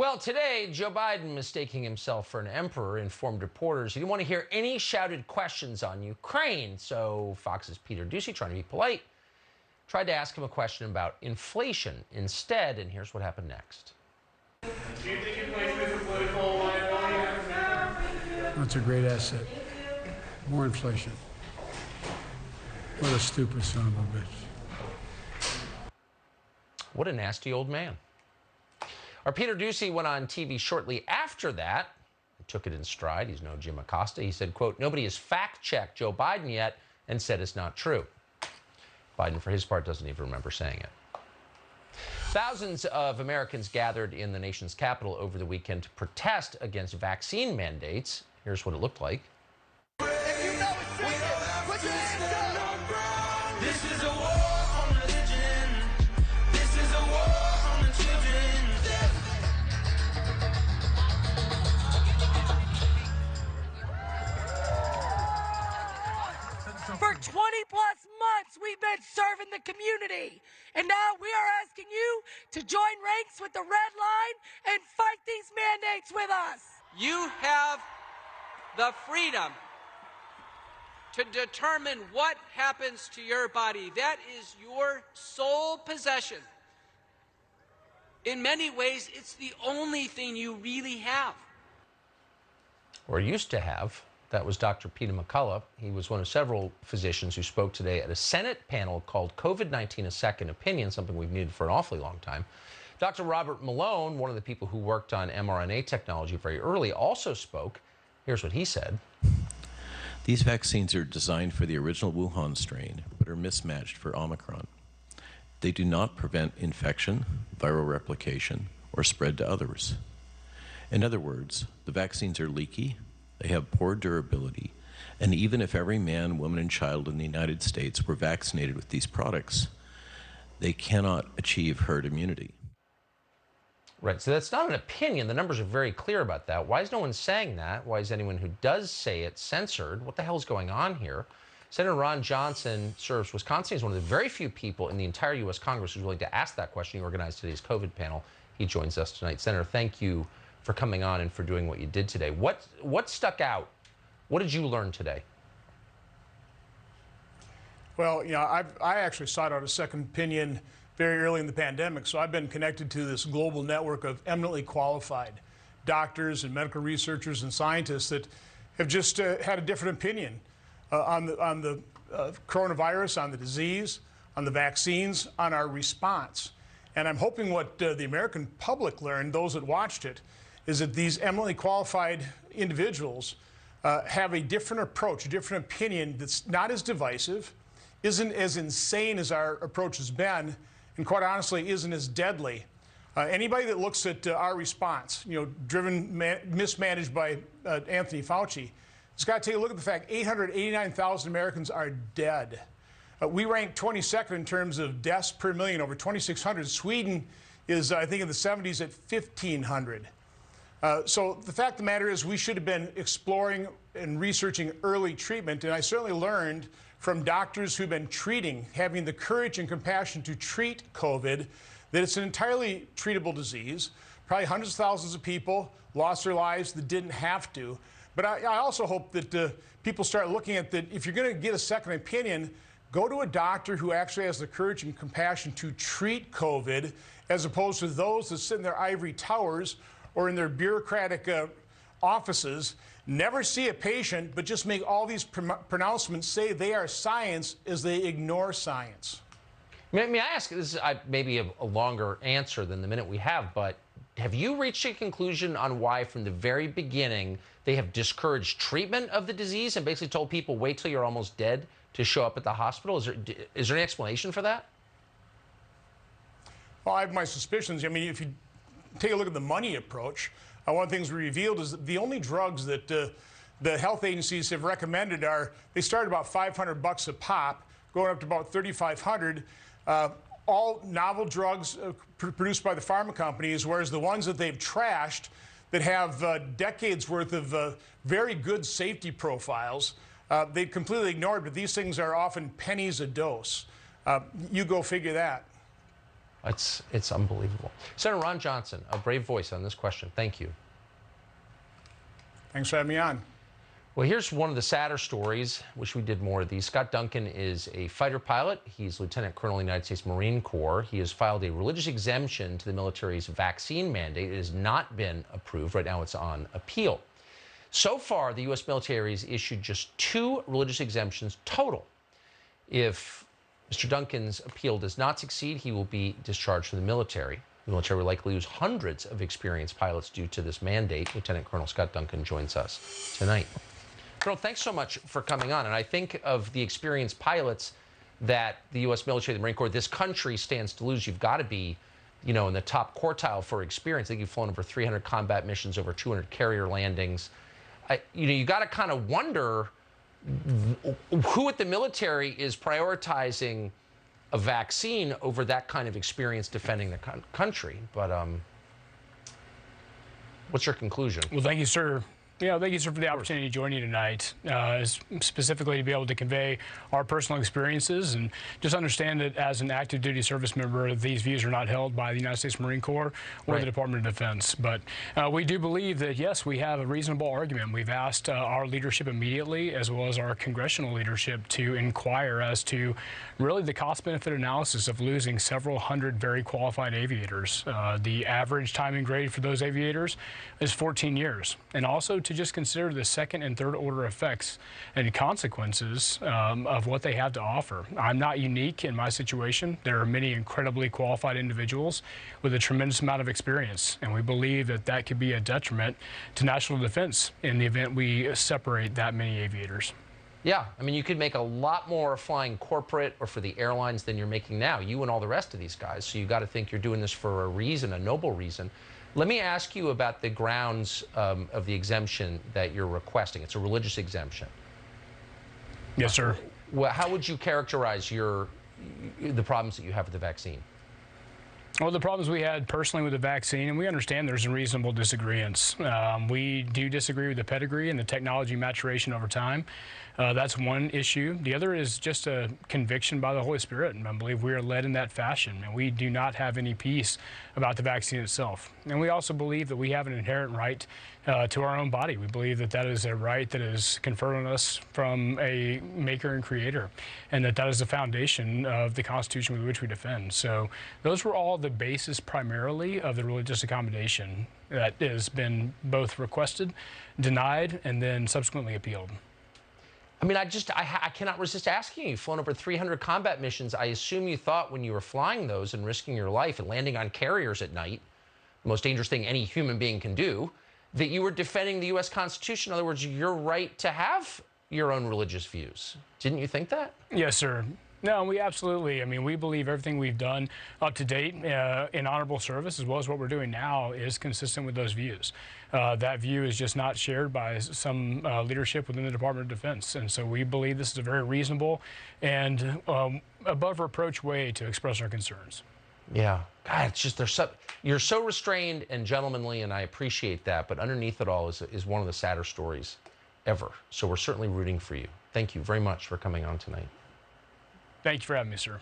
Well, today, Joe Biden, mistaking himself for an emperor, informed reporters he didn't want to hear any shouted questions on Ukraine. So Fox's Peter Doocy, trying to be polite, tried to ask him a question about inflation instead, and here's what happened next. Do you think inflation is a political liability? That's a great asset. More inflation. What a stupid son of a bitch. What a nasty old man. Our Peter Doocy went on TV shortly after that, took it in stride. He's no Jim Acosta. He said, quote, "Nobody has fact-checked Joe Biden yet and said it's not true." Biden, for his part, doesn't even remember saying it. Thousands of Americans gathered in the nation's capital over the weekend to protest against vaccine mandates. Here's what it looked like. If you know it's true, put your hands up. This is a war on religion. This is a war on the children. For 20+ months, we've been serving the community. And now we are asking you to join ranks with the red line and fight these mandates with us. You have the freedom to determine what happens to your body. That is your sole possession. In many ways, it's the only thing you really have. Or used to have. That was Dr. Peter McCullough. He was one of several physicians who spoke today at a Senate panel called COVID-19 A Second Opinion, something we've needed for an awfully long time. Dr. Robert Malone, one of the people who worked on mRNA technology very early, also spoke. Here's what he said. These vaccines are designed for the original Wuhan strain, but are mismatched for Omicron. They do not prevent infection, viral replication, or spread to others. In other words, the vaccines are leaky, they have poor durability, and even if every man, woman, and child in the United States were vaccinated with these products, they cannot achieve herd immunity. Right, so that's not an opinion. The numbers are very clear about that. Why is no one saying that? Why is anyone who does say it censored? What the hell is going on here? Senator Ron Johnson serves Wisconsin. He's one of the very few people in the entire U.S. Congress who's willing to ask that question. He organized today's COVID panel. He joins us tonight. Senator, thank you for coming on and for doing what you did today. What stuck out? What did you learn today? Well, you know, I actually sought out a second opinion very early in the pandemic, so I've been connected to this global network of eminently qualified doctors and medical researchers and scientists that have just had a different opinion on the coronavirus, on the disease, on the vaccines, on our response. And I'm hoping what the American public learned, those that watched it, is that these eminently qualified individuals have a different approach, a different opinion that's not as divisive, isn't as insane as our approach has been, and quite honestly, isn't as deadly. Anybody that looks at our response, you know, mismanaged by Anthony Fauci, has got to take a look at the fact 889,000 Americans are dead. We rank 22nd in terms of deaths per million, over 2,600. Sweden is, I think, in the 70s at 1,500. So the fact of the matter is we should have been exploring and researching early treatment, and I certainly learned from doctors who've been treating, having the courage and compassion to treat COVID, that it's an entirely treatable disease. Probably hundreds of thousands of people lost their lives that didn't have to. But I also hope that people start looking at that if you're going to get a second opinion, go to a doctor who actually has the courage and compassion to treat COVID, as opposed to those that sit in their ivory towers or in their bureaucratic offices, never see a patient, but just make all these pronouncements, say they are science as they ignore science. May I ask, this is maybe a longer answer than the minute we have, but have you reached a conclusion on why from the very beginning they have discouraged treatment of the disease and basically told people wait till you're almost dead to show up at the hospital? Is there any explanation for that? Well, I have my suspicions. I mean, if you take a look at the money approach, one of the things we revealed is that the only drugs that the health agencies have recommended they start about $500 a pop, going up to about $3,500. All novel drugs produced by the pharma companies, whereas the ones that they've trashed that have decades worth of very good safety profiles, they completely ignored, but these things are often pennies a dose. You go figure that. It's unbelievable. Senator Ron Johnson, a brave voice on this question. Thank you. Thanks for having me on. Well, here's one of the sadder stories. Wish we did more of these. Scott Duncan is a fighter pilot. He's Lieutenant Colonel in the United States Marine Corps. He has filed a religious exemption to the military's vaccine mandate. It has not been approved. Right now it's on appeal. So far, the U.S. military has issued just 2 religious exemptions total. If Mr. Duncan's appeal does not succeed, he will be discharged from the military. The military will likely lose hundreds of experienced pilots due to this mandate. Lieutenant Colonel Scott Duncan joins us tonight. Colonel, thanks so much for coming on. And I think of the experienced pilots that the U.S. military, the Marine Corps, this country stands to lose. You've got to be, in the top quartile for experience. I think you've flown over 300 combat missions, over 200 carrier landings. You got to kind of wonder who at the military is prioritizing a vaccine over that kind of experience defending the country. But what's your conclusion? Well, thank you, sir. Thank you, sir, for the opportunity to join you tonight, specifically to be able to convey our personal experiences and just understand that as an active duty service member, these views are not held by the United States Marine Corps or the Department of Defense. But we do believe that, yes, we have a reasonable argument. We've asked our leadership immediately, as well as our congressional leadership, to inquire as to really the cost-benefit analysis of losing several hundred very qualified aviators. The average time and grade for those aviators is 14 years. And also to just consider the second and third order effects and consequences of what they have to offer. I'm not unique in my situation. There are many incredibly qualified individuals with a tremendous amount of experience, and we believe that that could be a detriment to national defense in the event we separate that many aviators. Yeah, I mean, you could make a lot more flying corporate or for the airlines than you're making now, you and all the rest of these guys. So you got to think you're doing this for a reason, a noble reason. Let me ask you about the grounds of the exemption that you're requesting. It's a religious exemption. Yes, sir. Well, how would you characterize the problems that you have with the vaccine? Well, the problems we had personally with the vaccine, and we understand there's reasonable disagreements. We do disagree with the pedigree and the technology maturation over time. That's one issue. The other is just a conviction by the Holy Spirit, and I believe we are led in that fashion, and we do not have any peace about the vaccine itself. And we also believe that we have an inherent right to our own body. We believe that that is a right that is conferred on us from a maker and creator, and that is the foundation of the Constitution with which we defend. So those were all the basis primarily of the religious accommodation that has been both requested, denied, and then subsequently appealed. I mean, I cannot resist asking you. You've flown over 300 combat missions. I assume you thought when you were flying those and risking your life and landing on carriers at night, the most dangerous thing any human being can do, that you were defending the U.S. Constitution. In other words, your right to have your own religious views. Didn't you think that? Yes, sir. No, we absolutely. I mean, we believe everything we've done up to date in honorable service, as well as what we're doing now, is consistent with those views. That view is just not shared by some leadership within the Department of Defense. And so we believe this is a very reasonable and above reproach way to express our concerns. Yeah. God, it's just you're so restrained and gentlemanly, and I appreciate that. But underneath it all is one of the sadder stories ever. So we're certainly rooting for you. Thank you very much for coming on tonight. Thank you for having me, sir.